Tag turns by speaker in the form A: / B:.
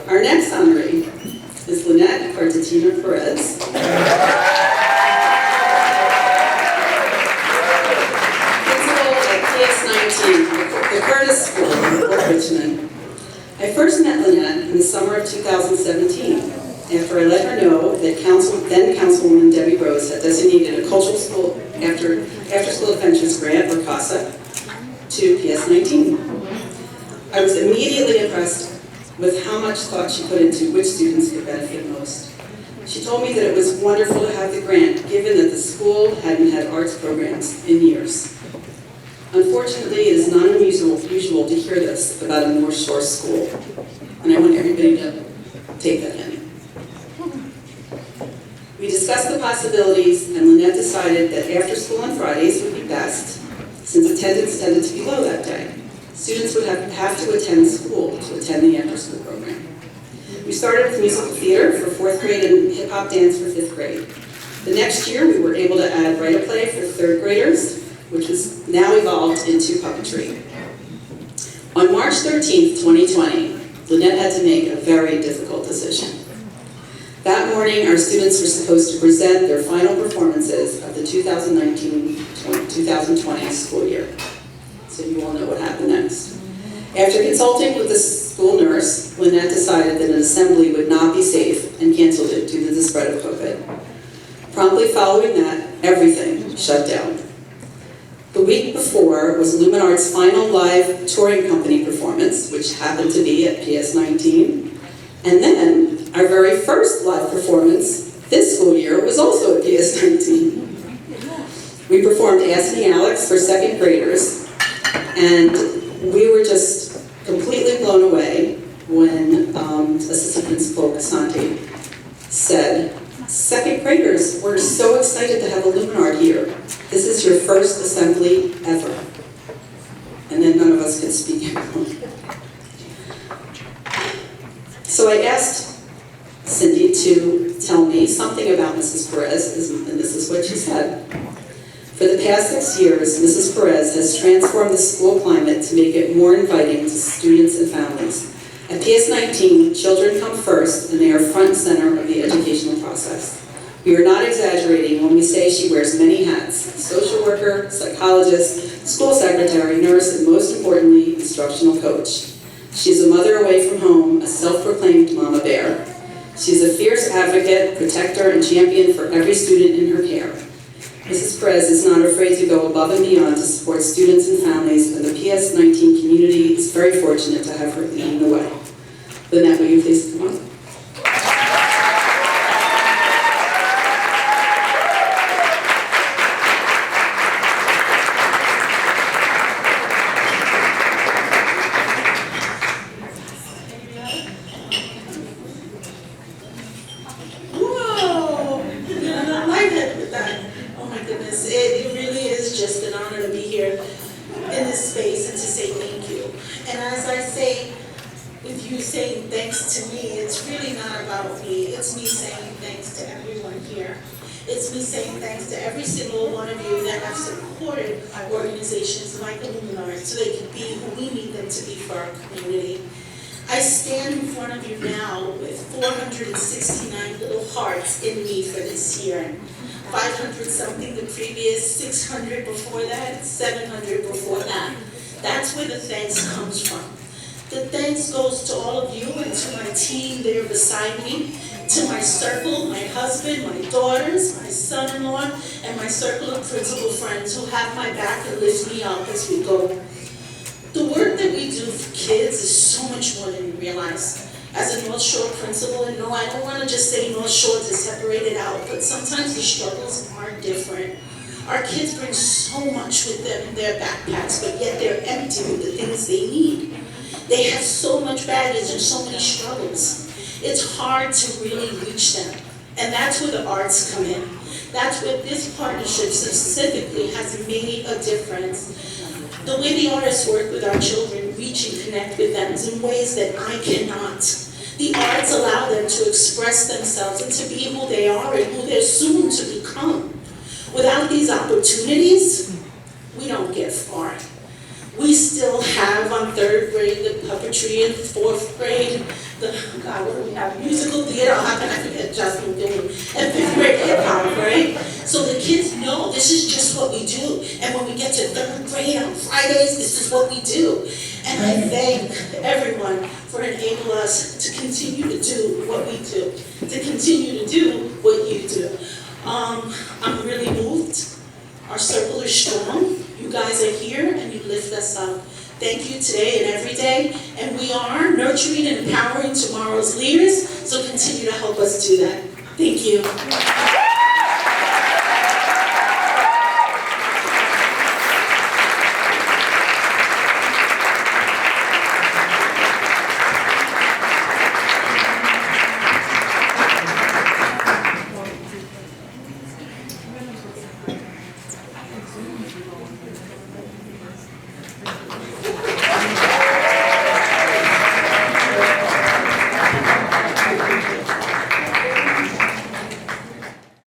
A: Our next honoree is Lynette Perez. Principal at PS19, the Curtis School in Fort Richmond. I first met Lynette in the summer of 2017 after I let her know that then Councilwoman Debbie Rose had designated a cultural school after-school adventures grant, or CASA, to PS19. I was immediately impressed with how much thought she put into which students could benefit most. She told me that it was wonderful to have the grant, given that the school hadn't had arts programs in years. Unfortunately, it is not unusual to hear this about a North Shore school, and I want everybody to take that in. We discussed the possibilities, and Lynette decided that after school on Fridays would be best, since attendance tended to be low that day. Students would have to attend school to attend the after-school program. We started with musical theater for 4th grade and hip-hop dance for 5th grade. The next year, we were able to add write-a-play for 3rd graders, which has now evolved into puppetry. On March 13th, 2020, Lynette had to make a very difficult decision. That morning, our students were supposed to present their final performances of the 2019-2020 school year. So you all know what happened next. After consulting with the school nurse, Lynette decided that an assembly would not be safe and canceled it due to the spread of COVID. Promptly following that, everything shut down. The week before was Luminart's final live touring company performance, which happened to be at PS19. And then, our very first live performance this school year was also at PS19. We performed Asking Alex for 2nd graders, and we were just completely blown away when Assistant Principal Casante said, "2nd graders, we're so excited to have a Luminart here. This is your first assembly ever." And then none of us could speak anymore. So I asked Cindy to tell me something about Mrs. Perez, and this is what she said. For the past 6 years, Mrs. Perez has transformed the school climate to make it more inviting to students and families. At PS19, children come first, and they are front and center of the educational process. We are not exaggerating when we say she wears many hats: social worker, psychologist, school secretary, nurse, and most importantly, instructional coach. She is a mother away from home, a self-proclaimed mama bear. She is a fierce advocate, protector, and champion for every student in her care. Mrs. Perez is not afraid to go above and beyond to support students and families, and the PS19 community is very fortunate to have her leading the way. Lynette, will you please come on?
B: It's me saying thanks to every single one of you that have supported our organizations like the Luminart so they can be who we need them to be for our community. I stand in front of you now with 469 little hearts in me for this year. 500 something the previous, 600 before that, 700 before that. That's where the thanks comes from. The thanks goes to all of you and to my team there beside me, to my circle, my husband, my daughters, my son-in-law, and my circle of principal friends who have my back and lift me up as we go. The work that we do for kids is so much more than you realize. As a North Shore principal, and no, I don't want to just say North Shore to separate it out, but sometimes the struggles are different. Our kids bring so much with them in their backpacks, but yet they're empty with the things they need. They have so much baggage and so many struggles. It's hard to really reach them. And that's where the arts come in. That's where this partnership specifically has made a difference. The way the artists work with our children, reach and connect with them is in ways that I cannot. The arts allow them to express themselves and to be who they are and who they're soon to become. Without these opportunities, we don't get far. We still have on 3rd grade the puppetry, and 4th grade the what do we have? Musical theater, how can I forget Jasmine doing? And fifth grade hip hop, right? So the kids know this is just what we do. And when we get to third grade on Fridays, this is what we do. And I thank everyone for enabling us to continue to do what we do, to continue to do what you do. I'm really moved. Our circle is strong. You guys are here and you lift us up. Thank you today and every day. And we are nurturing and empowering tomorrow's leaders, so continue to help us do that. Thank you.